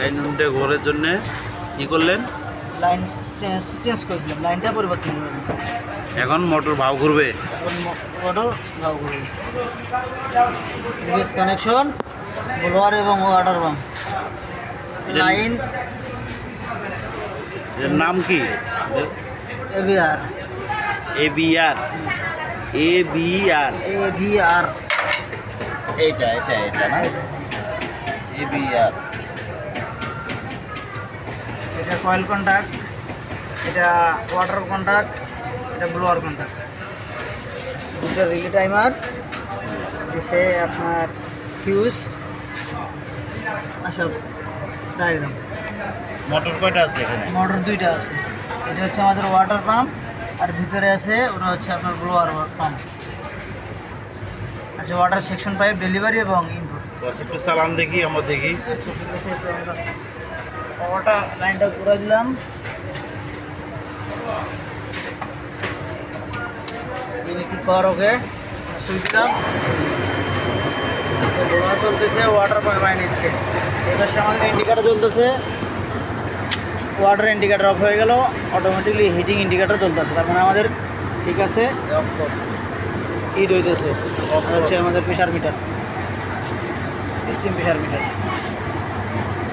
Line উল্টে ঘোরের জন্যে কী করলেন? লাইন চেঞ্জ করে দিলাম, লাইনটা পরিবর্তন করে দিলাম। এখন মোটর ভাও ঘুরবে। এখন মোটর ভাও করবে। ইউএস কানেকশন, ব্লোয়ার এবং ওয়াটার পাম্প। লাইন এর নাম কি? এভিআর। এবিআর। এবিআর। এভিআর। এটা না এবিআর। এটা কয়েল কন্ট্যাক্ট, এটা ওয়াটার কন্ট্যাক্ট, এটা ব্লোয়ার কন্ট্যাক্ট। এটা রিলে টাইমার, এতে আপনার ফিউজ, সব ডায়াগ্রাম। মোটর কয়টা আছে এখানে? মোটর দুইটা আছে। এটা হচ্ছে আমাদের ওয়াটার পাম্প, আর ভিতরে আছে ওটা হচ্ছে আপনার ব্লোয়ার পাম্প। আচ্ছা, ওয়াটার সেকশন পাইপ ডেলিভারি এবং ইনপুট। একটু চালান দেখি, আমরা দেখি। আচ্ছা, ঠিক আছে। তো আমরা পাওয়ারটা লাইনটা করে দিলাম। ইলেকট্রিক পাওয়ার ওকে, সুইচ দিলাম। ব্লোয়ার চলতেছে, ওয়াটার পাম্প পানি নিচ্ছে। এবার আমাদের ইন্ডিকেটার চলতেছে, ওয়াটার ইন্ডিকেটার অফ হয়ে গেল, অটোমেটিকলি হিটিং ইন্ডিকেটার চলতেছে। তার মানে আমাদের ঠিক আছে, হিট হইতেছে। হচ্ছে আমাদের pressure meter, steam pressure metre.